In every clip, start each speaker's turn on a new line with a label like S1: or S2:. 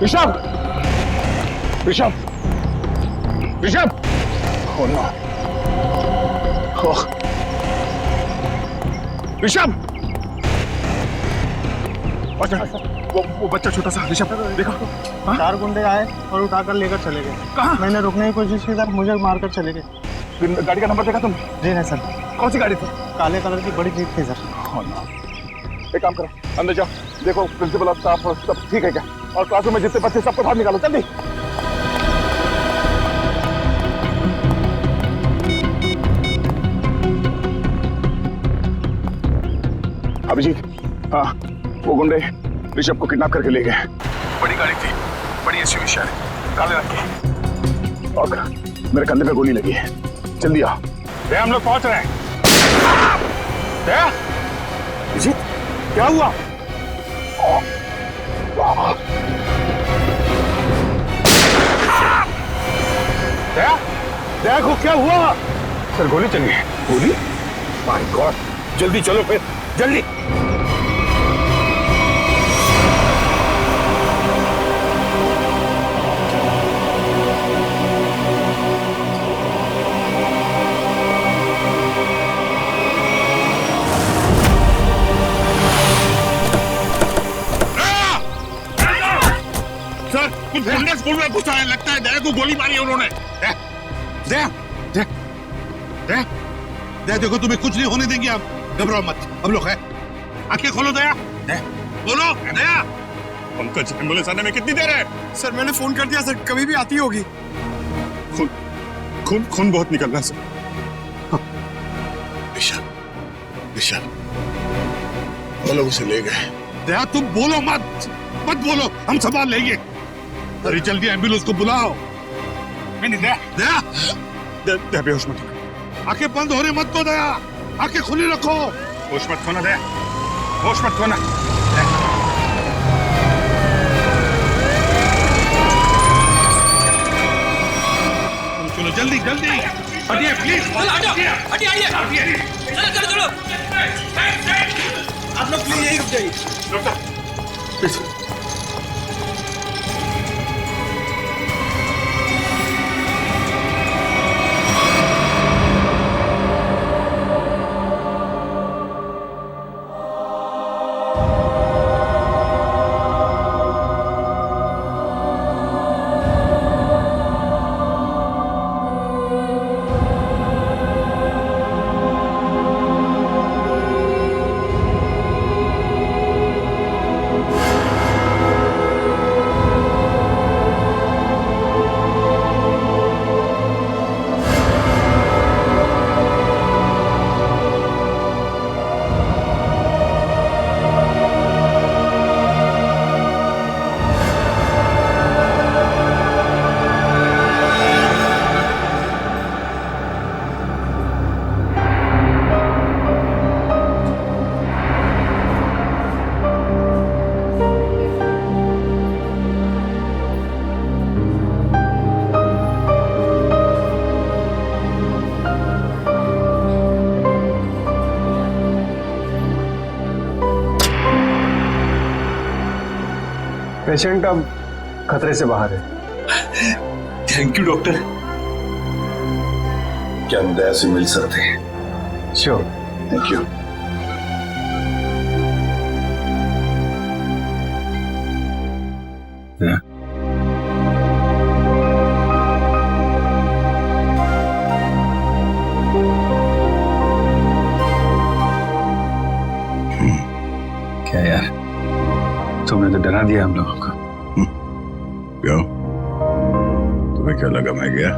S1: Rishabh, Rishabh, Rishabh. Oh no. Oh. Rishabh, वो बच्चा छोटा सा ऋषभ देखा?
S2: चार गुंडे आए और उठाकर लेकर चले गए।
S1: कहाँ?
S2: मैंने रुकने की कोशिश की सर, मुझे मारकर चले गए।
S1: गाड़ी का नंबर देखा तुम?
S2: जी नहीं सर।
S1: कौन सी गाड़ी थी?
S2: काले कलर की बड़ी जीप थी सर।
S1: Oh no. एक काम करो, अंदर जाओ, देखो प्रिंसिपल और स्टाफ सब ठीक है क्या, और क्लासरूम में जितने बच्चे सबको बाहर निकालो जल्दी। अभिजीत, हाँ, वो गुंडे ऋषभ को किडनैप करके ले गए। बड़ी गाड़ी थी, बड़ी एसयूवी शायद, काले रंग की, और मेरे कंधे पे गोली लगी है। जल्दी आओ। हम लोग पहुंच रहे हैं। अभिजीत, क्या हुआ? देखो क्या हुआ? सर गोली चली है। गोली? माय गॉड, जल्दी चलो फिर, जल्दी। सर कुछ गुंडे स्कूल में घुसा है, लगता है दया को गोली मारी है उन्होंने।
S3: देखो तुम्हें कुछ नहीं होने देंगे, आप घबराओ मत, हम लोग हैं। आंखें खोलो दया, बोलो दया।
S1: पंकज, एम्बुलेंस आने में कितनी देर है?
S2: सर मैंने फोन कर दिया सर, कभी भी आती होगी।
S1: खून बहुत निकल रहा है सर।
S3: विशाल, वो लोग उसे ले गए। दया तुम बोलो मत बोलो, हम संभाल लेंगे। अरे जल्दी एम्बुलेंस को बुलाओ।
S1: दया बेहोश मत होना।
S3: आंखें बंद होने मत दो दया, आंखें खुली रखो।
S1: होश मत खोना दया, होश मत खोना।
S3: चलो जल्दी जल्दी, हटिए प्लीज,
S4: हटिए। चलो
S2: आप लोग प्लीज यही रुक जाइए।
S5: पेशेंट अब खतरे से बाहर है।
S4: Thank you doctor.
S3: क्या हम दया से मिल सकते हैं?
S5: श्योर।
S3: Thank you.
S5: क्या यार, तुमने तो डरा दिया हम लोगों को।
S3: क्यों? तुम्हें क्या लगा मैं गया?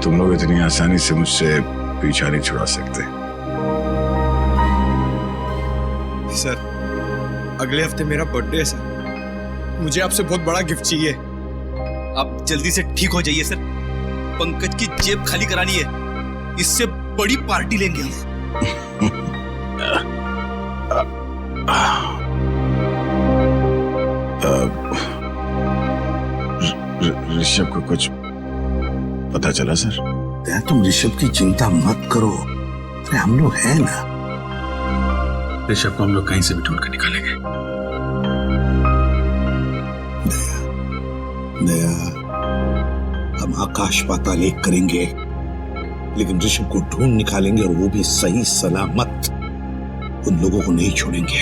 S3: तुम लोग इतनी आसानी से मुझसे पीछा नहीं छुड़ा सकते।
S2: सर अगले हफ्ते मेरा बर्थडे है सर, मुझे आपसे बहुत बड़ा गिफ्ट चाहिए।
S4: आप जल्दी से ठीक हो जाइए सर, पंकज की जेब खाली करानी है, इससे बड़ी पार्टी लेंगे हम।
S3: ऋषभ को कुछ पता चला सर?
S6: तुम ऋषभ की चिंता मत करो, अरे हम लोग हैं ना।
S5: ऋषभ को हम लोग कहीं से भी ढूंढ कर निकालेंगे।
S6: दया, हम आकाश पाताल एक करेंगे, लेकिन ऋषभ को ढूंढ निकालेंगे, और वो भी सही सलामत। उन लोगों को नहीं छोड़ेंगे।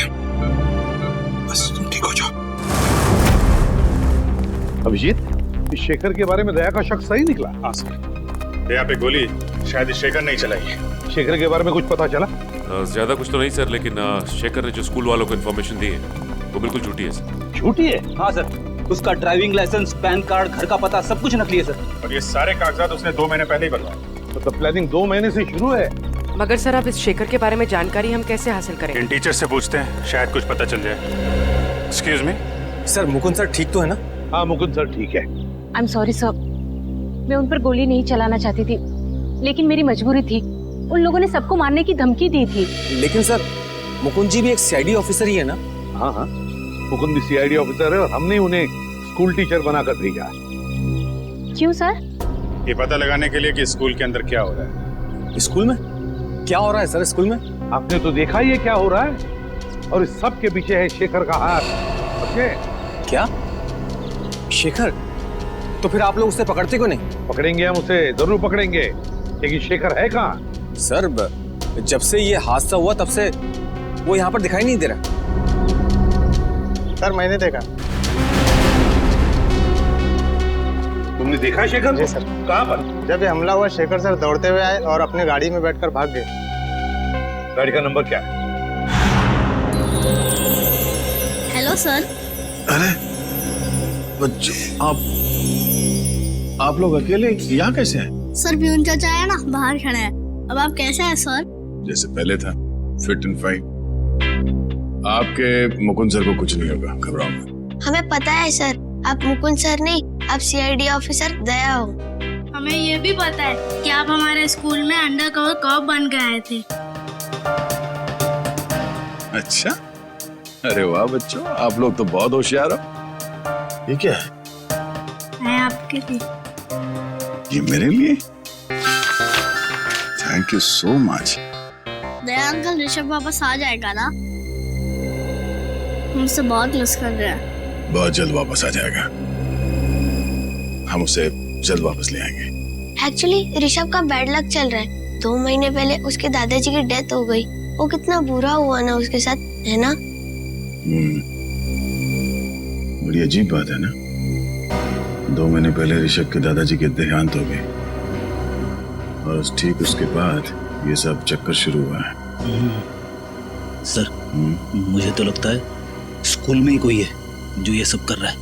S6: बस तुम ठीक हो जाओ।
S3: अभिजीत, इस शेखर के बारे में दया का शक सही निकला?
S1: हाँ सर, दया पे गोली शायद शेखर नहीं चलाई है।
S3: शेखर के बारे में कुछ पता चला?
S7: ज्यादा कुछ तो नहीं सर, लेकिन शेखर ने जो स्कूल वालों को इन्फॉर्मेशन दी है वो बिल्कुल झूठी है सर।
S3: झूठी है?
S4: हाँ सर, उसका ड्राइविंग लाइसेंस, पैन कार्ड, घर का पता सब कुछ नकली है सर।
S1: और ये सारे कागजात उसने 2 महीने पहले ही बनवाए।
S3: मतलब प्लानिंग 2 महीने से शुरू है।
S8: मगर सर, अब इस शेखर के बारे में जानकारी हम कैसे हासिल करें?
S1: इन टीचर से पूछते हैं, शायद कुछ पता चल जाए। Excuse me
S2: sir, Mukund sir ठीक तो है ना?
S3: हाँ मुकुंद सर ठीक है।
S9: आई एम सॉरी सर, मैं उन पर गोली नहीं चलाना चाहती थी, लेकिन मेरी मजबूरी थी। उन लोगों ने सबको मारने की धमकी दी थी।
S2: लेकिन सर, मुकुंद जी भी एक सीआईडी ऑफिसर ही है ना?
S3: हाँ हाँ, मुकुंद भी सीआईडी ऑफिसर है, और हमने उन्हें स्कूल टीचर बनाकर भेजा।
S9: क्यों सर?
S1: ये पता लगाने के लिए कि स्कूल के अंदर क्या हो रहा है।
S2: स्कूल में क्या हो रहा है सर? स्कूल में
S3: आपने तो देखा ही है क्या हो रहा है, और इस सब के पीछे है शेखर का हाथ। समझे?
S2: क्या? शेखर? तो फिर आप लोग उसे पकड़ते क्यों नहीं?
S3: पकड़ेंगे, हम उसे जरूर पकड़ेंगे, लेकिन शेखर है कहाँ?
S2: सर, जब से ये हादसा हुआ तब से वो यहाँ पर दिखाई नहीं दे रहा।
S10: सर, मैंने देखा।
S3: तुमने देखा शेखर?
S10: जी सर।
S3: कहाँ पर?
S10: जब ये हमला हुआ, शेखर सर दौड़ते हुए आए और अपने गाड़ी में बैठकर भाग गए।
S3: गाड़ी का नंबर क्या है?
S9: Hello sir.
S6: अरे बच्चों, आप लोग अकेले यहाँ कैसे हैं?
S9: सर, प्यून चाचा है ना, बाहर खड़ा है। अब आप कैसे हैं सर?
S1: जैसे पहले था, फिट एंड फाइन। आपके मुकुंद सर को कुछ नहीं होगा, घबराओ मत।
S9: हमें पता है सर, आप मुकुंद सर नहीं, आप सीआईडी ऑफिसर दया हो।
S11: हमें ये भी पता है कि आप हमारे स्कूल में अंडर कवर कॉप बन के आए थे।
S1: अच्छा, अरे वाह बच्चों, आप लोग तो बहुत होशियार हो। ये क्या है?
S11: मैं आपके लिए।
S1: ये मेरे लिए? Thank you so much.
S11: Daya uncle, Rishabh वापस आ जाएगा ना? हमसे बहुत मिस कर रहे हैं।
S1: बहुत जल्द वापस आ जाएगा, हम उसे जल्द वापस ले आएंगे।
S9: एक्चुअली ऋषभ का बैड लक चल रहा है। 2 महीने पहले उसके दादाजी की डेथ हो गई। वो कितना बुरा हुआ ना उसके साथ, है ना?
S1: बड़ी अजीब बात है ना। 2 महीने पहले ऋषभ के दादाजी के देहांत हो गए, और ठीक उसके बाद ये सब चक्कर शुरू हुआ है।
S4: सर, मुझे तो लगता है स्कूल में ही कोई है जो ये सब कर रहा है।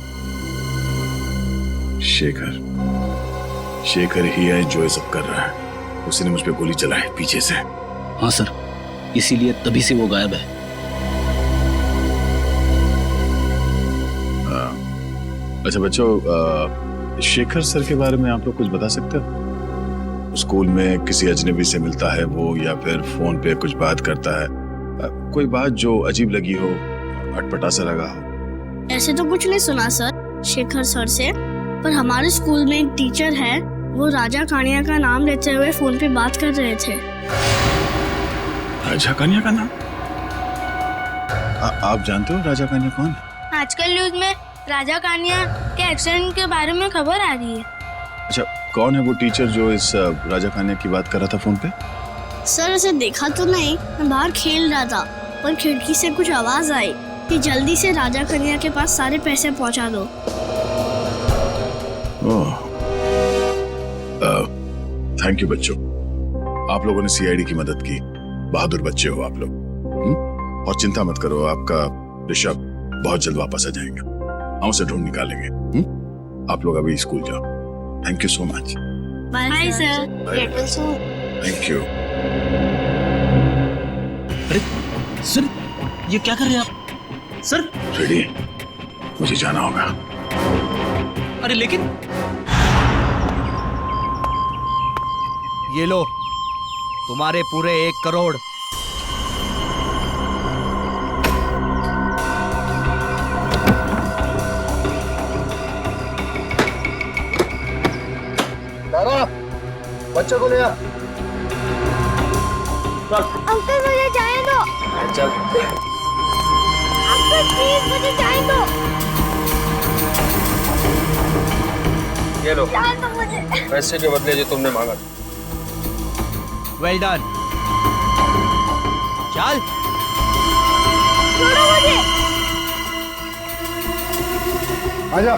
S1: शेखर ही है जो ये सब कर रहा है। उसने मुझ पे गोली चलाई पीछे से।
S4: हाँ सर, इसीलिए तभी से वो गायब है।
S1: अच्छा बच्चों, शेखर सर के बारे में आप लोग कुछ बता सकते हो? स्कूल में किसी अजनबी से मिलता है वो, या फिर फोन पे कुछ बात करता है? कोई बात जो अजीब लगी हो, अटपटा सा लगा हो?
S11: ऐसे तो कुछ नहीं सुना सर शेखर सर से, पर हमारे स्कूल में एक टीचर है, वो राजा कानिया का नाम लेते हुए फोन पे बात कर रहे थे।
S1: राजा कानिया का नाम? आप जानते हो राजा कानिया कौन है?
S11: आजकल न्यूज में राजा कानिया के एक्सीडेंट के बारे में खबर आ रही है।
S1: अच्छा, कौन है वो टीचर जो इस राजा कानिया की बात कर रहा था फोन पे?
S11: सर, उसे देखा तो नहीं, मैं बाहर खेल रहा था, पर खिड़की से कुछ आवाज आई कि जल्दी से राजा कन्या के पास सारे पैसे पहुंचा दो।
S1: थैंक यू बच्चों, आप लोगों ने सीआईडी की मदद की। बहादुर बच्चे हो आप लोग। और चिंता मत करो, आपका ऋषभ बहुत जल्द वापस आ जाएगा। हम उसे ढूंढ निकालेंगे। आप लोग अभी स्कूल जाओ। Thank you so much.
S11: Bye sir.
S1: Thank you.
S4: अरे सर, ये क्या कर रहे हैं आप? सर
S1: रेडी, मुझे जाना होगा।
S4: अरे लेकिन
S12: ये लो, तुम्हारे पूरे 1 करोड़।
S10: बच्चों को ले आ।
S11: अंकल, मुझे जाने दो।
S10: चल।
S11: अंकल प्लीज, मुझे जाने दो।
S2: ये लो
S11: डाल दो मुझे।
S2: पैसे के बदले जो तुमने मांगा।
S12: Well done. चल
S11: छोड़ो मुझे।
S10: आजा,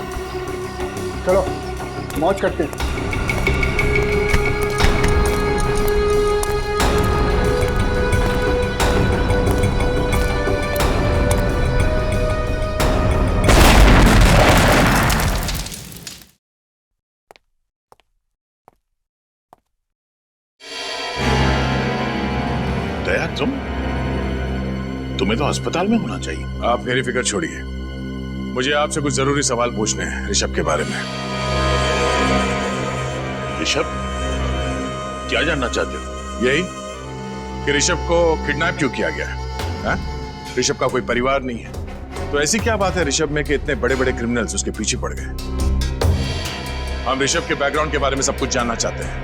S10: चलो मौज करते हैं।
S3: दया, तुम्हें तो अस्पताल में होना चाहिए।
S1: आप मेरी फिक्र छोड़िए, मुझे आपसे कुछ जरूरी सवाल पूछने हैं ऋषभ के बारे में।
S3: ऋषभ, क्या जानना चाहते हो?
S1: यही कि ऋषभ को किडनैप क्यों किया गया है? ऋषभ का कोई परिवार नहीं है, तो ऐसी क्या बात है ऋषभ में कि इतने बड़े बड़े क्रिमिनल्स उसके पीछे पड़ गए? हम ऋषभ के बैकग्राउंड के बारे में सब कुछ जानना चाहते हैं,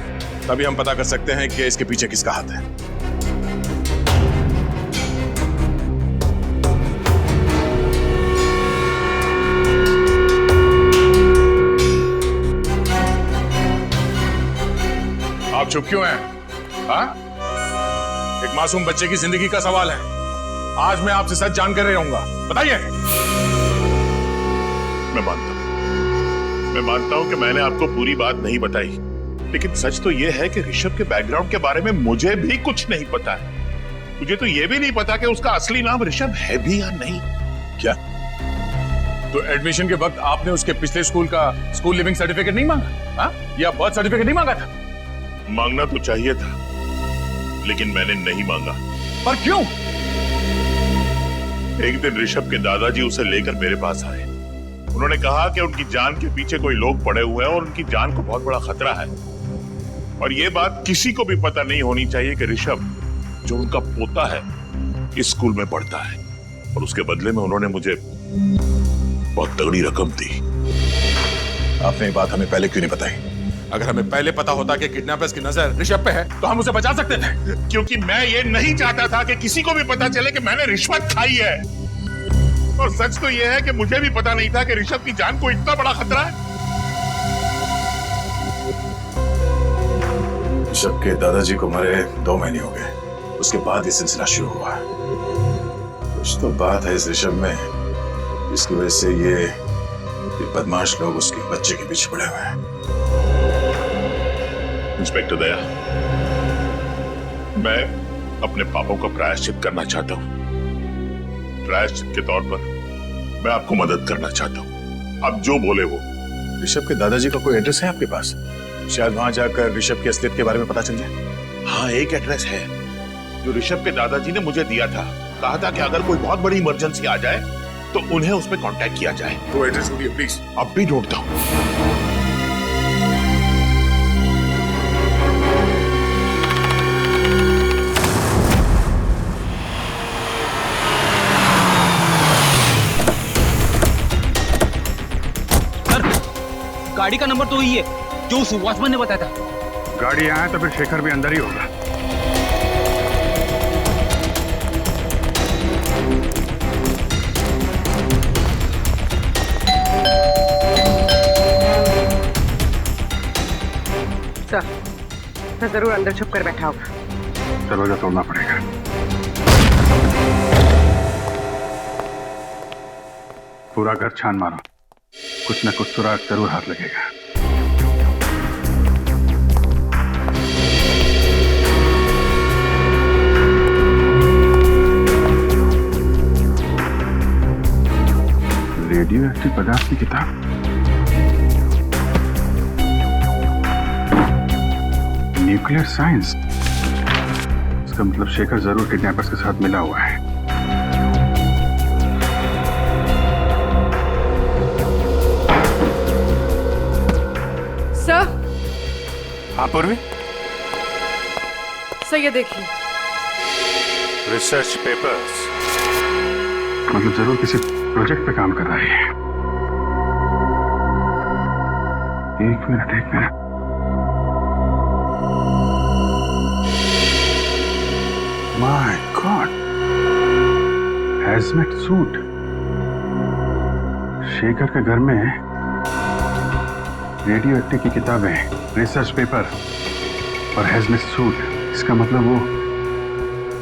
S1: तभी हम पता कर सकते हैं कि इसके पीछे किसका हाथ है। आप चुप क्यों हैं? हाँ? एक मासूम बच्चे की जिंदगी का सवाल है। आज मैं आपसे सच जानकर रहूंगा, बताइए।
S3: मैं मानता हूं कि मैंने आपको पूरी बात नहीं बताई, लेकिन सच तो यह है कि ऋषभ के बैकग्राउंड के बारे में मुझे भी कुछ नहीं पता है। मुझे तो यह भी नहीं पता कि उसका असली नाम ऋषभ है भी या नहीं।
S1: क्या? तो एडमिशन के वक्त आपने उसके पिछले स्कूल का स्कूल लिविंग सर्टिफिकेट नहीं मांगा? हाँ? या बर्थ सर्टिफिकेट नहीं मांगा था?
S3: मांगना तो चाहिए था, लेकिन मैंने नहीं मांगा।
S1: पर क्यों?
S3: एक दिन ऋषभ के दादाजी उसे लेकर मेरे पास आए। उन्होंने कहा कि उनकी जान के पीछे कोई लोग पड़े हुए हैं और उनकी जान को बहुत बड़ा खतरा है, और यह बात किसी को भी पता नहीं होनी चाहिए कि ऋषभ, जो उनका पोता है, इस स्कूल में पढ़ता है। और उसके बदले में उन्होंने मुझे बहुत तगड़ी रकम दी।
S1: आपने ये बात हमें पहले क्यों नहीं बताई? अगर हमें पहले पता होता कि किडनैपर्स की नजर ऋषभ पे है, तो हम उसे बचा सकते थे।
S3: क्योंकि मैं ये नहीं चाहता था कि किसी को भी पता चले कि मैंने रिश्वत खाई है। और सच तो यह है कि मुझे भी पता नहीं था कि ऋषभ की जान को इतना बड़ा खतरा है।
S1: ऋषभ के दादाजी को मरे 2 महीने हो गए, उसके बाद ये सिलसिला शुरू हुआ। कुछ तो बात है इस ऋषभ में, जिसकी वजह से ये बदमाश लोग उसके बच्चे के पीछे पड़े हुए हैं।
S3: इंस्पेक्टर दया, मैं अपने पापों का प्रायश्चित करना चाहता हूं। प्रायश्चित के तौर पर मैं आपको मदद करना चाहता हूं। आप जो बोले वो।
S1: ऋषभ के दादाजी का कोई एड्रेस है आपके पास? शायद वहां जाकर ऋषभ की असलियत के बारे में पता चल जाए।
S3: हाँ, एक एड्रेस है जो ऋषभ के दादाजी ने मुझे दिया था। कहा था कि अगर कोई बहुत बड़ी इमरजेंसी आ जाए तो उन्हें उस पर कांटेक्ट किया जाए।
S1: वो एड्रेस ढूंढिए प्लीज।
S3: अब भी ढूंढता हूं।
S4: गाड़ी का नंबर तो ही है जो उस वॉचमैन ने बताया था।
S5: गाड़ी आए तो फिर शेखर भी अंदर ही होगा।
S8: सर जरूर अंदर छुप कर बैठा होगा।
S5: दरवाजा तोड़ना पड़ेगा। पूरा घर छान मारो, कुछ न कुछ सुराग जरूर हाथ लगेगा। रेडियो एक्टिव पदार्थ की किताब, न्यूक्लियर साइंस। इसका मतलब शेखर जरूर किडनैपर्स के साथ मिला हुआ है।
S8: सर।
S5: हाँ पूर्वी,
S8: सर ये देखिए।
S5: रिसर्च पेपर्स, मतलब जरूर किसी प्रोजेक्ट पे काम कर रहा है। एक minute. My god, hazmat suit. Shekhar के घर में रेडियो एक्टिव की किताबें, रिसर्च पेपर और हैजमेट सूट। इसका मतलब वो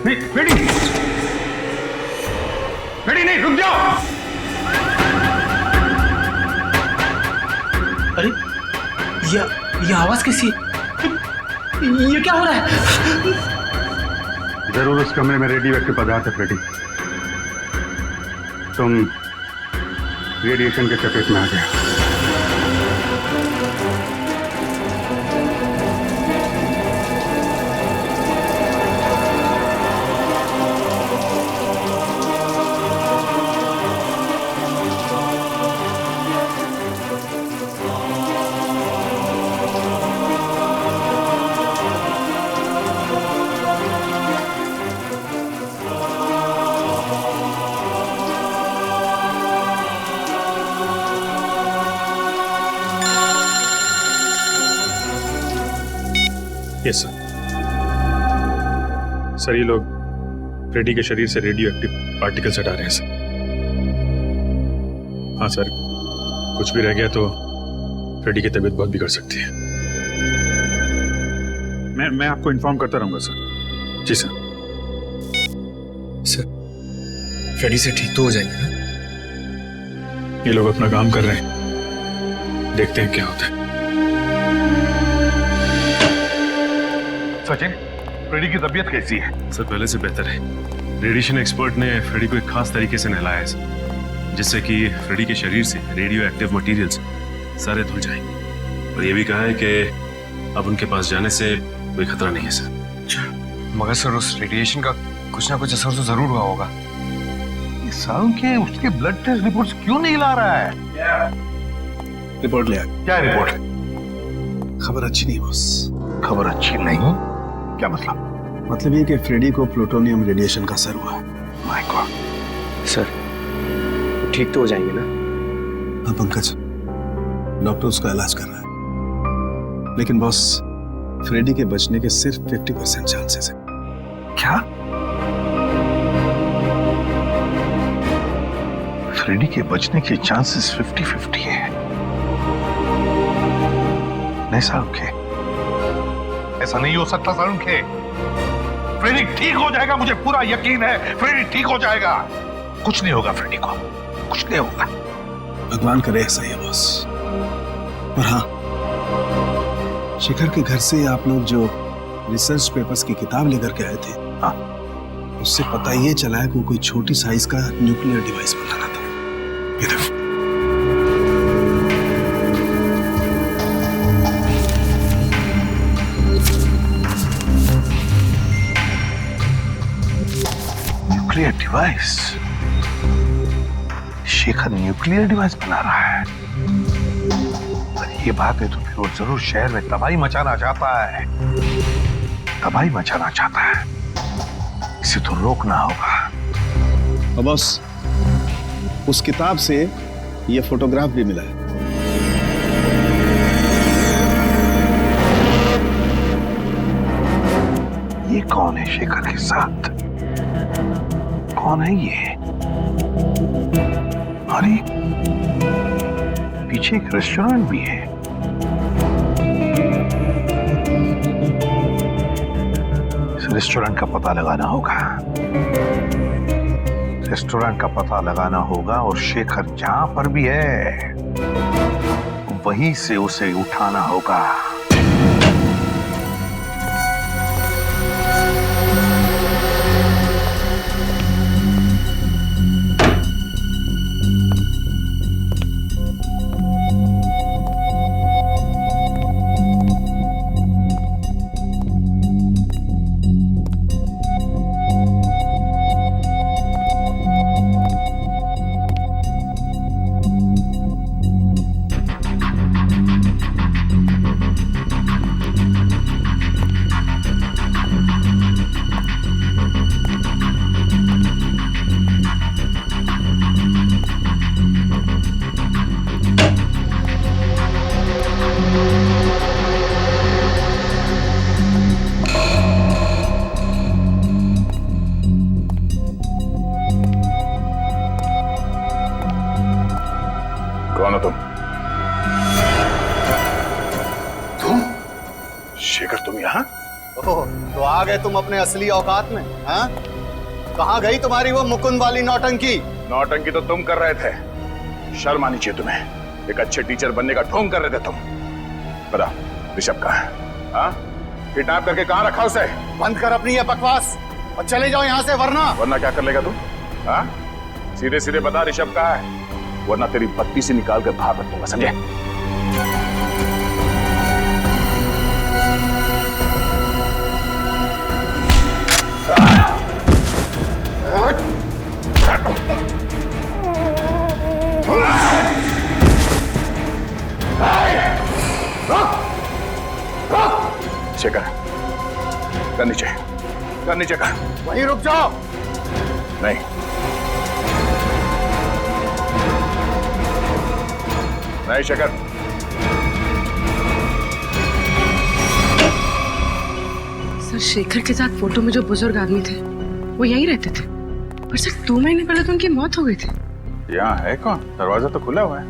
S5: नहीं, फ्रेडी नहीं, रुक जाओ।
S12: अरे ये आवाज कैसी है? ये क्या हो रहा है?
S5: जरूर उस कमरे में रेडियो एक्टिव पदार्थ है फ्रेडी। तुम रेडिएशन के चपेट में आ गए। यस सर, ये लोग फ्रेडी के शरीर से रेडियो एक्टिव पार्टिकल्स हटा रहे हैं सर। हाँ सर, कुछ भी रह गया तो फ्रेडी की तबीयत बहुत बिगड़ सकती है। मैं आपको इन्फॉर्म करता रहूंगा सर। जी सर।
S2: सर, फ्रेडी से ठीक तो हो जाएंगे ना?
S5: ये लोग अपना काम कर रहे हैं, देखते हैं क्या होता है।
S1: सचिन, फ्रेडी की तबीयत कैसी है?
S5: सर, पहले से बेहतर है। रेडिएशन एक्सपर्ट ने फ्रेडी को एक खास तरीके से नहलाया है सर, जिससे कि फ्रेडी के शरीर से रेडियो एक्टिव मटेरियल्स सारे धुल जाएंगे। और ये भी कहा है कि अब उनके पास जाने से कोई खतरा नहीं है सर।
S2: मगर सर, उस रेडिएशन का कुछ ना कुछ असर तो जरूर हुआ होगा।
S1: सालों के उसके ब्लड टेस्ट रिपोर्ट्स क्यों नहीं ला रहा है?
S5: रिपोर्ट ले आया।
S1: क्या रिपोर्ट?
S5: खबर अच्छी नहीं बॉस।
S1: खबर अच्छी नहीं? क्या मतलब?
S5: मतलब ये कि फ्रेडी को प्लूटोनियम रेडिएशन का असर हुआ है।
S1: My God.
S2: सर, ठीक तो हो जाएंगे ना?
S5: हाँ पंकज, डॉक्टर उसका इलाज कर रहा है, लेकिन बॉस फ्रेडी के बचने के सिर्फ 50% चांसेस है।
S1: क्या? फ्रेडी के बचने के चांसेस 50-50 है? नहीं सारुण के, ऐसा नहीं हो सकता सारुण के। फ्रेडी ठीक हो जाएगा, मुझे पूरा यकीन है। फ्रेडी ठीक हो जाएगा, कुछ नहीं होगा फ्रेडी को, कुछ नहीं होगा।
S5: भगवान करे ऐसा ही बॉस। और हाँ, शेखर के घर से आप लोग जो रिसर्च पेपर्स की किताब लेकर के आए थे, हाँ, उससे पता ये चला है कि वो कोई छोटी साइज का न्यूक्लियर डिवाइस बनाना था। ये देखो।
S1: Nuclear device? Shekhar nuclear device बना रहा है? अरे ये बात है तो फिर वो जरूर शहर में तबाही मचाना चाहता है। तबाही मचाना चाहता है, इसे तो रोकना होगा।
S5: और बॉस, उस किताब से ये फोटोग्राफ भी मिला है।
S1: ये कौन है शेखर के साथ? कौन है ये? अरे पीछे एक रेस्टोरेंट भी है। इस रेस्टोरेंट का पता लगाना होगा। रेस्टोरेंट का पता लगाना होगा और शेखर जहां पर भी है वहीं से उसे उठाना होगा। तुम यहाँ?
S10: ओह, तो आ गए तुम अपने असली औकात में, हाँ? कहाँ गई तुम्हारी वो मुकुंद वाली नौटंकी?
S1: नौटंकी तो तुम कर रहे थे, शर्म आनी चाहिए तुम्हें। एक अच्छे टीचर बनने का ढोंग कर रहे थे तुम। बता ऋषभ कहाँ है? हाँ? किडनैप करके कहाँ रखा उसे?
S10: बंद कर अपनी ये बकवास और चले जाओ यहाँ से, वरना
S1: क्या कर लेगा तू? हाँ? सीधे सीधे बता ऋषभ कहाँ है, वरना तेरी बत्ती से निकाल कर बाहर रख दूंगा, समझे? शेखर, कर नीचे कर।
S10: वहीं रुक जाओ।
S1: नहीं, शेखर।
S8: सर, शेखर के साथ फोटो में जो बुजुर्ग आदमी थे वो यहीं रहते थे, पर सर 2 महीने पहले तो उनकी मौत हो गई थी।
S1: यहाँ है कौन? दरवाजा तो खुला हुआ है।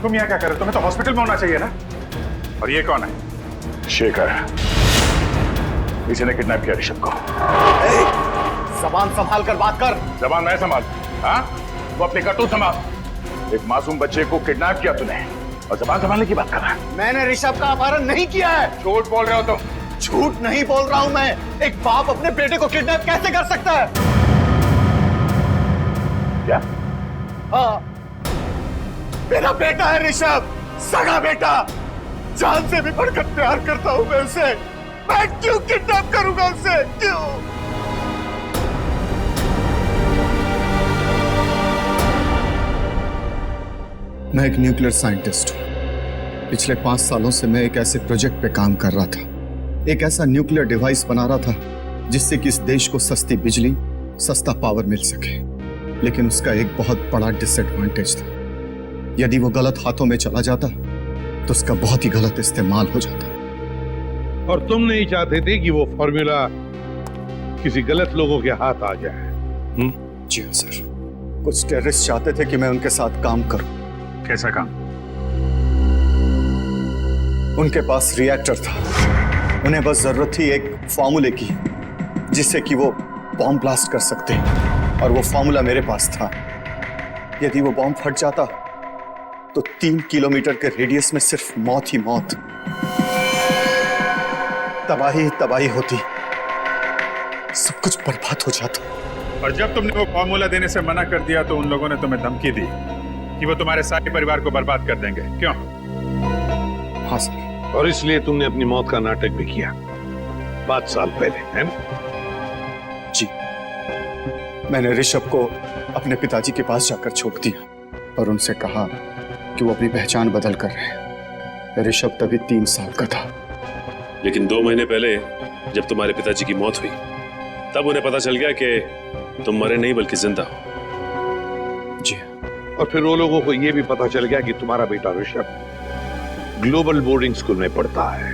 S1: तुम यहाँ क्या कर रहे हो? तुम्हें तो हॉस्पिटल में होना चाहिए ना। और ये कौन है? शेखर। इसी ने किडनैप किया ऋषभ को।
S10: जबान संभाल कर बात कर।
S1: जबान मैं संभाल? हाँ? वो अपनी करतूत संभाल। एक मासूम बच्चे को किडनैप किया तूने और जबान संभालने की बात कर रहा है।
S10: मैंने ऋषभ का अपहरण नहीं किया है।
S1: झूठ बोल रहे हो तुम।
S10: झूठ नहीं बोल रहा हूं मैं। एक बाप अपने बेटे को किडनैप कैसे कर सकता है?
S1: क्या?
S10: हाँ, मेरा बेटा है ऋषभ, सगा बेटा। जान से भी बढ़कर प्यार करता हूं मैं उसे। मैं क्यों किडनैप करूंगा उसे? क्यों?
S13: मैं एक न्यूक्लियर साइंटिस्ट हूं। पिछले 5 सालों से मैं एक ऐसे प्रोजेक्ट पे काम कर रहा था, एक ऐसा न्यूक्लियर डिवाइस बना रहा था जिससे कि इस देश को सस्ती बिजली, सस्ता पावर मिल सके। लेकिन उसका एक बहुत बड़ा डिसएडवांटेज था। यदि वो गलत हाथों में चला जाता तो उसका बहुत ही गलत इस्तेमाल हो जाता।
S14: और तुम नहीं चाहते थे कि वो फॉर्मूला किसी गलत लोगों के हाथ आ जाए?
S13: जी हाँ सर, कुछ टेररिस्ट चाहते थे कि मैं उनके साथ काम करूं।
S1: कैसा काम?
S13: उनके पास रिएक्टर था, उन्हें बस जरूरत थी एक फॉर्मूले की जिससे कि वो बॉम्ब ब्लास्ट कर सकते, और वो फॉर्मूला मेरे पास था। यदि वो बॉम्ब फट जाता तो 3 किलोमीटर के रेडियस में सिर्फ मौत ही मौत, तबाही ही तबाही होती, सब कुछ बर्बाद हो जाता।
S1: और जब तुमने वो फॉर्मूला देने से मना कर दिया तो उन लोगों ने तुम्हें धमकी दी कि वो तुम्हारे सारे परिवार को बर्बाद कर देंगे, क्यों?
S13: हाँ सर।
S14: और इसलिए तुमने अपनी मौत का नाटक भी किया 5 साल पहले, है ना?
S13: जी, मैंने ऋषभ को अपने पिताजी के पास जाकर छोड़ दिया और उनसे कहा कि वो अपनी पहचान बदल कर रहे हैं। ऋषभ तभी 3 साल का था।
S7: लेकिन 2 महीने पहले जब तुम्हारे पिताजी की मौत हुई तब उन्हें पता चल गया कि तुम मरे नहीं बल्कि जिंदा हो।
S13: जी।
S14: और फिर वो लोगों को यह भी पता चल गया कि तुम्हारा बेटा ऋषभ ग्लोबल बोर्डिंग स्कूल में पढ़ता है,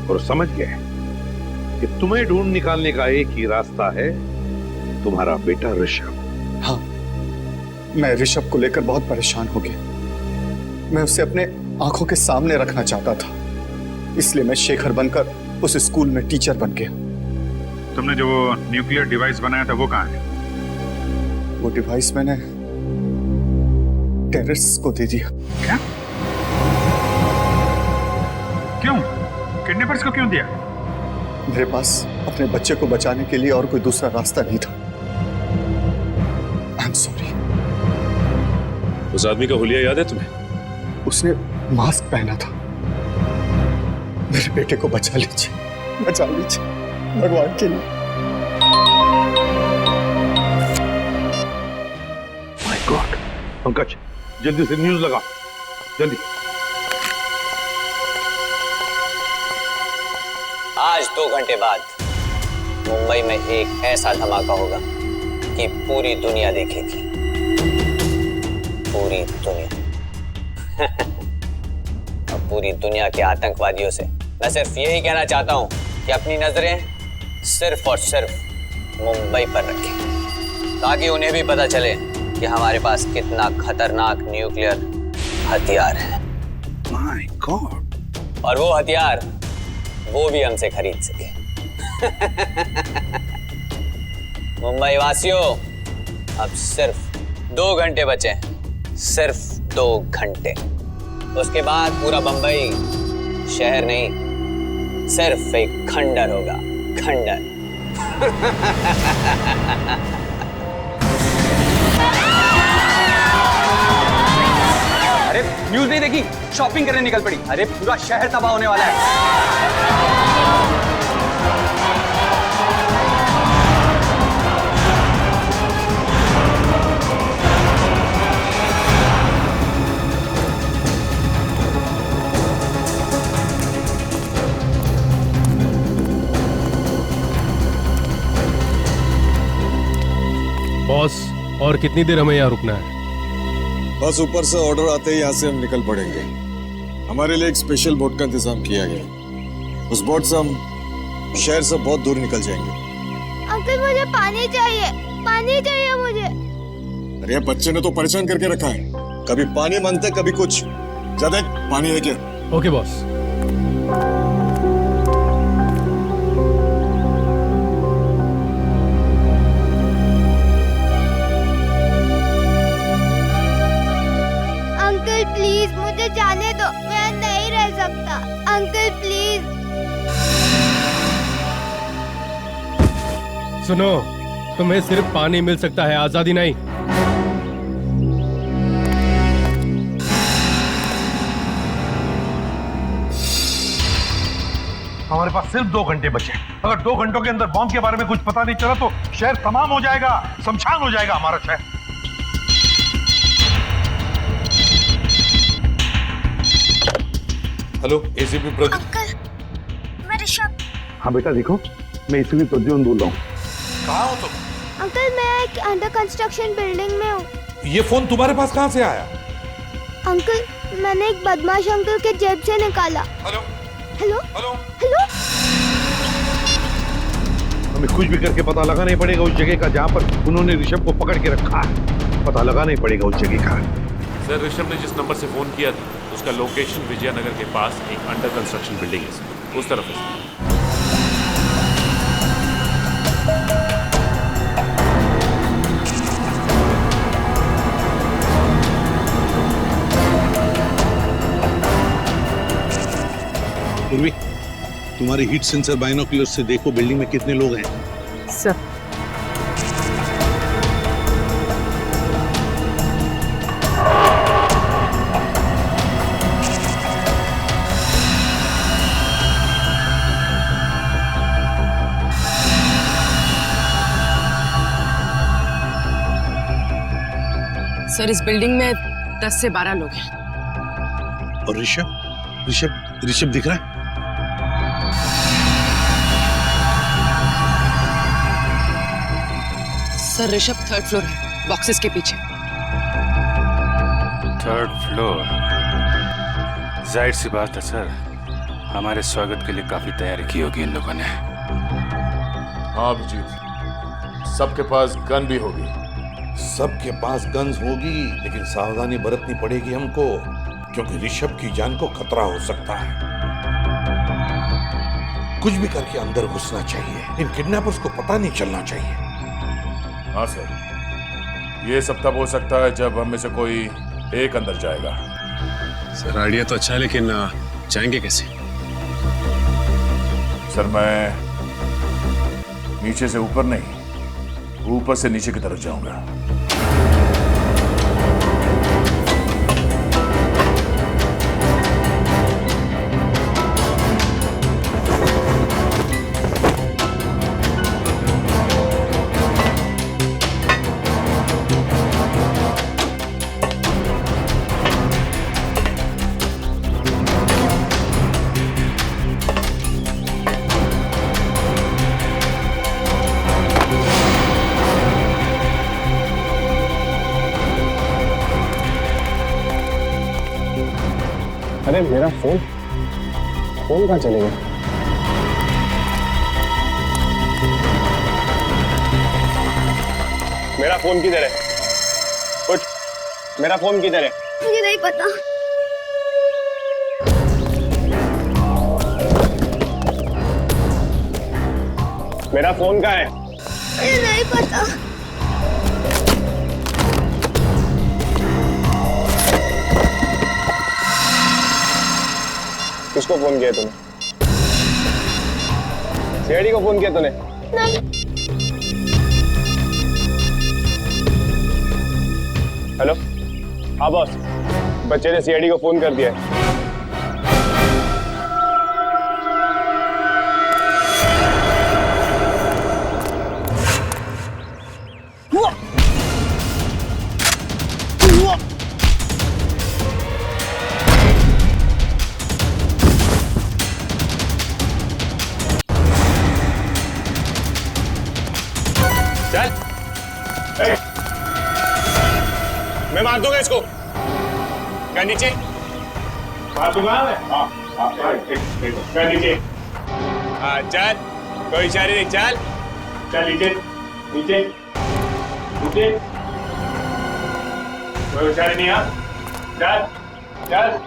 S14: और समझ गए कि तुम्हें ढूंढ निकालने का एक ही रास्ता है, तुम्हारा बेटा ऋषभ।
S13: हाँ, मैं ऋषभ को लेकर बहुत परेशान हो गया। मैं उसे अपने आंखों के सामने रखना चाहता था, इसलिए मैं शेखर बनकर उस स्कूल में टीचर बन गया।
S1: तुमने जो न्यूक्लियर डिवाइस बनाया था वो कहाँ है?
S13: वो डिवाइस मैंने टेररिस्ट्स को दे दिया।
S1: क्या? क्यों? किडनैपर्स को क्यों दिया?
S13: मेरे पास अपने बच्चे को बचाने के लिए और कोई दूसरा रास्ता नहीं था। I am sorry.
S7: उस आदमी का हुलिया याद है तुम्हें?
S13: उसने मास्क पहना था। मेरे बेटे को बचा लीजिए, बचा लीजिए भगवान के लिए।
S14: My God. पंकज, जल्दी से न्यूज़ लगा, जल्दी।
S15: आज 2 घंटे बाद मुंबई में एक ऐसा धमाका होगा कि पूरी दुनिया देखेगी। पूरी दुनिया। और पूरी दुनिया के आतंकवादियों से मैं सिर्फ यही कहना चाहता हूं कि अपनी नजरें सिर्फ और सिर्फ मुंबई पर रखें ताकि उन्हें भी पता चले कि हमारे पास कितना खतरनाक न्यूक्लियर हथियार है।
S5: My God.
S15: और वो हथियार वो भी हमसे खरीद सके। मुंबई वासियों, अब सिर्फ 2 घंटे बचे हैं, सिर्फ 2 घंटे। उसके बाद पूरा बंबई शहर नहीं, सिर्फ एक खंडर होगा, खंडर।
S16: अरे न्यूज़ नहीं देखी? शॉपिंग करने निकल पड़ी। अरे पूरा शहर तबाह होने वाला है।
S17: बॉस, और कितनी देर हमें यहाँ रुकना है?
S2: बस ऊपर से ऑर्डर आते ही यहाँ से हम निकल पड़ेंगे। हमारे लिए एक स्पेशल बोट का इंतजाम किया गया। उस बोट से हम शहर से बहुत दूर निकल जाएंगे।
S11: अंकल मुझे पानी चाहिए, पानी चाहिए मुझे।
S2: अरे बच्चे ने तो परेशान करके रखा है, कभी पानी मांगते कभी कुछ। ज्यादा पानी है क्या?
S17: Okay boss.
S11: प्लीज मुझे जाने दो, मैं नहीं रह सकता। Uncle please.
S17: सुनो, तुम्हें सिर्फ पानी मिल सकता है, आजादी नहीं।
S14: हमारे पास सिर्फ 2 घंटे बचे। अगर 2 घंटों के अंदर बॉम्ब के बारे में कुछ पता नहीं चला तो शहर तमाम हो जाएगा, शमशान हो जाएगा हमारा शहर। Hello, ACP Pradyumna.
S11: अंकल, मैं ऋषभ।
S14: हाँ बेटा, देखो मैं एसीपी प्रद्युम्न बोल रहा हूँ। कहाँ हो तुम?
S11: अंकल, मैं एक अंडर कंस्ट्रक्शन बिल्डिंग में हूँ।
S14: ये फोन तुम्हारे पास कहाँ से आया?
S11: अंकल, मैंने एक बदमाश अंकल के जेब से निकाला।
S14: Hello
S11: hello hello hello.
S14: हमें कुछ भी करके पता लगाना ही पड़ेगा उस जगह का जहाँ पर उन्होंने ऋषभ को पकड़ के रखा है। पता लगाना ही पड़ेगा उस जगह का।
S7: सर, ऋषभ ने जिस नंबर से फोन किया था उसका लोकेशन विजयनगर के पास एक अंडर कंस्ट्रक्शन बिल्डिंग है सर, उस तरफ है।
S6: पूर्वी, तुम्हारे हीट सेंसर बाइनोकुलर से देखो बिल्डिंग में कितने लोग हैं।
S8: सब। सर, इस बिल्डिंग में 10 से 12 लोग हैं।
S6: और ऋषभ ऋषभ ऋषभ दिख रहा है?
S8: सर, ऋषभ 3rd फ्लोर है, बॉक्सेस के पीछे।
S18: 3rd floor? जाहिर सी बात है सर, हमारे स्वागत के लिए काफी तैयारी की होगी इन लोगों ने।
S3: हाँ अभिजीत, सबके पास गन भी होगी।
S6: सबके पास गन्स होगी, लेकिन सावधानी बरतनी पड़ेगी हमको, क्योंकि ऋषभ की जान को खतरा हो सकता है। कुछ भी करके अंदर घुसना चाहिए, इन किडनैपर्स को पता नहीं चलना चाहिए।
S3: हाँ सर, ये सब तब हो सकता है जब हम में से कोई एक अंदर जाएगा।
S7: सर, आइडिया तो अच्छा है, लेकिन जाएंगे कैसे?
S3: सर, मैं नीचे से ऊपर नहीं, ऊपर से नीचे की तरफ जाऊंगा।
S2: अरे मेरा फोन कहाँ चले गया?
S19: मेरा फोन किधर है? उठ, मेरा फोन किधर है?
S11: मुझे नहीं पता।
S19: मेरा फोन कहाँ है?
S11: मुझे नहीं पता।
S19: किसको फोन किया तूने? सीआईडी को फोन किया तूने?
S11: नहीं।
S19: हेलो, हाँ बॉस, बच्चे ने सीआईडी को फोन कर दिया है। चल, मैं मार दूंगा इसको। क्या नीचे? मार दूंगा मैं। क्या नीचे? हाँ चल, कोई इशारे नहीं, चल चल नीचे नीचे नीचे, कोई इशारे नहीं। हाँ चल चल।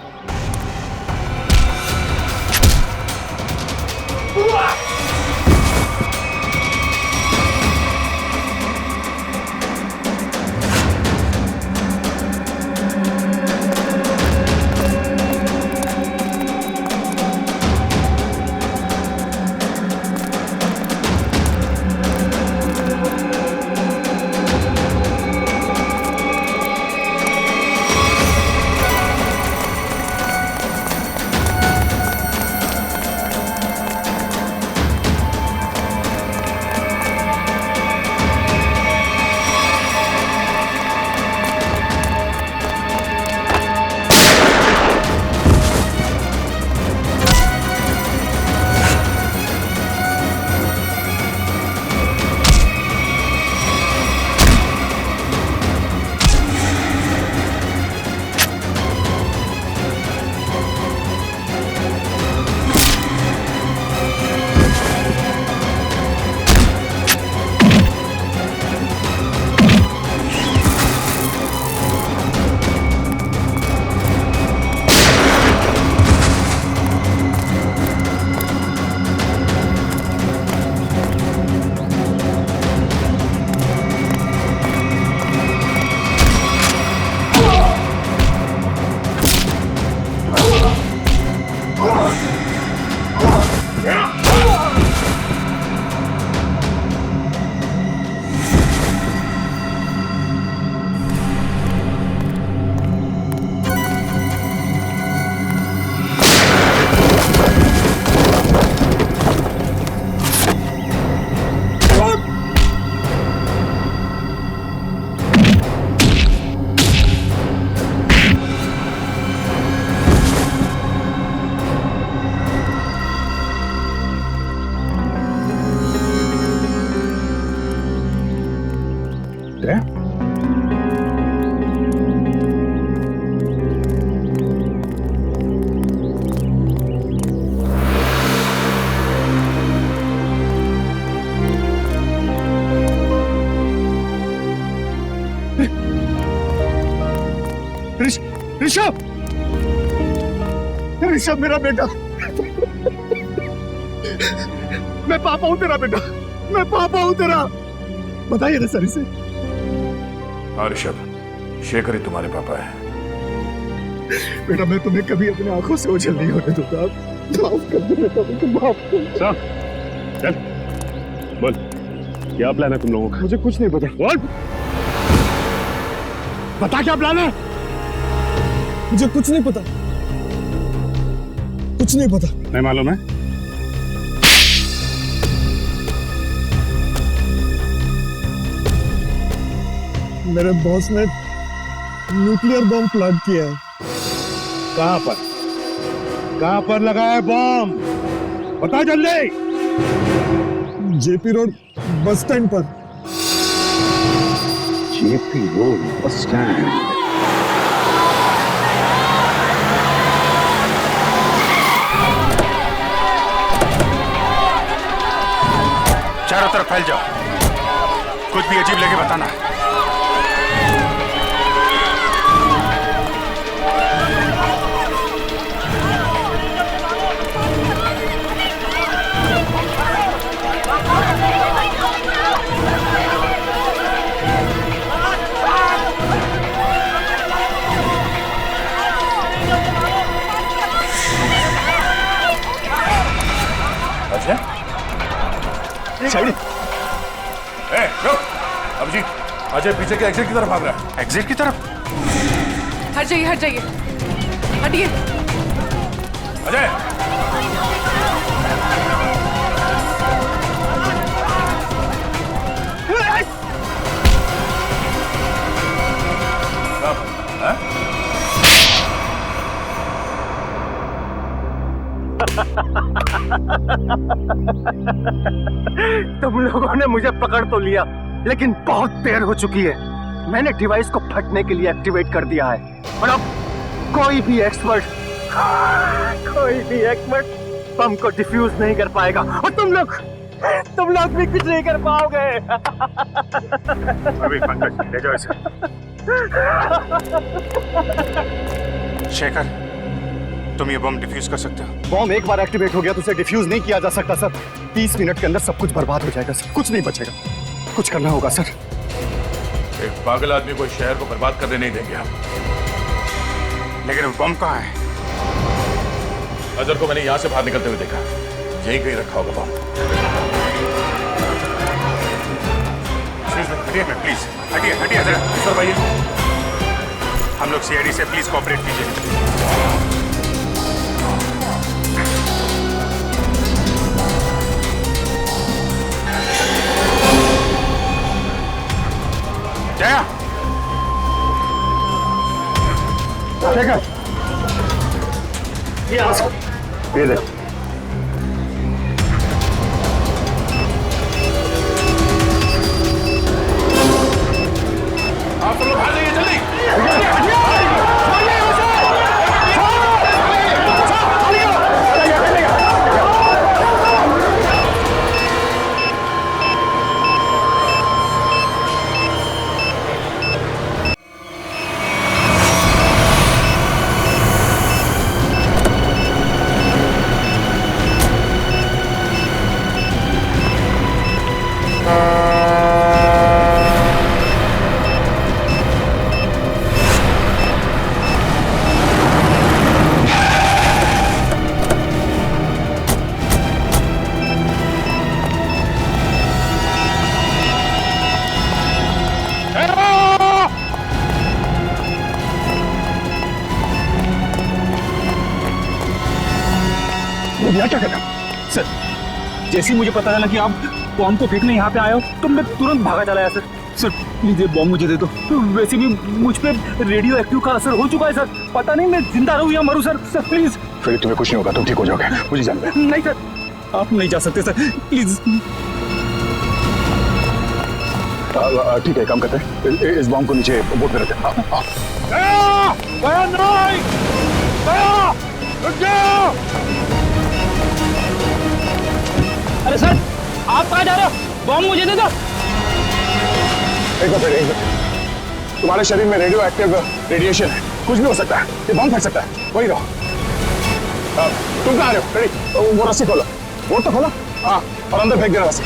S10: ऋषभ, ऋषभ मेरा बेटा, मैं पापा हूं तेरा बेटा, मैं पापा हूं तेरा। बताइए ना सर इसे।
S1: हाँ ऋषभ, शेखर ही तुम्हारे पापा है।
S10: बेटा मैं तुम्हें कभी अपनी आंखों से ओझल नहीं होने दूंगा। माफ कर दो बेटा, मुझे माफ कर।
S3: चल बोल, क्या प्लान है तुम लोगों का?
S10: मुझे कुछ नहीं पता।
S3: बोल,
S10: बता क्या प्लान है? मुझे कुछ नहीं पता, कुछ नहीं पता।
S3: नहीं मालूम है?
S10: मेरे बॉस ने न्यूक्लियर बम प्लांट किया है।
S3: कहां पर? कहां पर लगा है बम? बता जल्दी।
S10: जेपी रोड बस स्टैंड पर।
S6: JP road bus stand.
S18: चारों तरफ फैल जाओ, कुछ भी अजीब लगे बताना।
S1: साइड।
S3: अभिजीत, अजय पीछे के एग्जिट की तरफ भाग रहा है।
S18: एग्जिट की तरफ?
S8: हट जाइए, हट जाइए, हटिए।
S3: अजय,
S10: तुम लोगों ने मुझे पकड़ तो लिया, लेकिन बहुत देर हो चुकी है। मैंने डिवाइस को फटने के लिए एक्टिवेट कर दिया है और अब कोई भी एक्सपर्ट बम को डिफ्यूज नहीं कर पाएगा और तुम लोग भी कुछ नहीं कर पाओगे।
S18: अभी पंकज ले जाओ इसे। शेखर, तुम ये बम डिफ्यूज कर सकते हो?
S13: बॉम्ब एक बार एक्टिवेट हो गया तो उसे डिफ्यूज नहीं किया जा सकता सर। 30 मिनट के अंदर सब कुछ बर्बाद हो जाएगा सर, कुछ नहीं बचेगा। कुछ करना होगा सर।
S3: एक पागल आदमी को शहर को बर्बाद करने नहीं देंगे हम।
S18: लेकिन वो बम कहाँ है?
S3: अजर को मैंने यहां से बाहर निकलते हुए देखा, यहीं कहीं रखा होगा बम।
S18: हटिए प्लीज, हटिए हटिए जरा। ईश्वर भाई, हम लोग सीआईडी से प्लीज कोऑपरेट कीजिए। जया,
S1: शेखर, ये देख।
S3: आप लोग भाग जाइए जल्दी।
S10: क्या करना सर? जैसे ही मुझे पता चला कि आप बॉम्ब को फेंकने यहाँ पे आए हो तो मैं तुरंत भागा चला आया सर। सर प्लीज ये बॉम्ब मुझे दे दो। वैसे भी मुझ पे रेडियो एक्टिव का असर हो चुका है सर। पता नहीं मैं जिंदा रहूं या मरूं सर। Sir please.
S1: फिर तुम्हें कुछ नहीं होगा, तुम ठीक हो जाओगे, मुझे जान दे।
S10: नहीं सर, आप नहीं जा सकते सर, प्लीज।
S1: ठीक है, काम करते हैं, इस बॉम्ब को नीचे बोट में रखते हैं।
S12: अरे सर, आप कहाँ जा रहे हो? बॉम्ब मुझे दे दो।
S1: एक बार, तुम्हारे शरीर में रेडियो एक्टिव रेडिएशन है, कुछ भी हो सकता है, ये बॉम्ब फट सकता है, वही रहो। तुम कहाँ आ रहे हो? रेडी, वो रस्सी खोलो, बोट तो खोलो। हाँ, और अंदर फेंक देना रस्सी।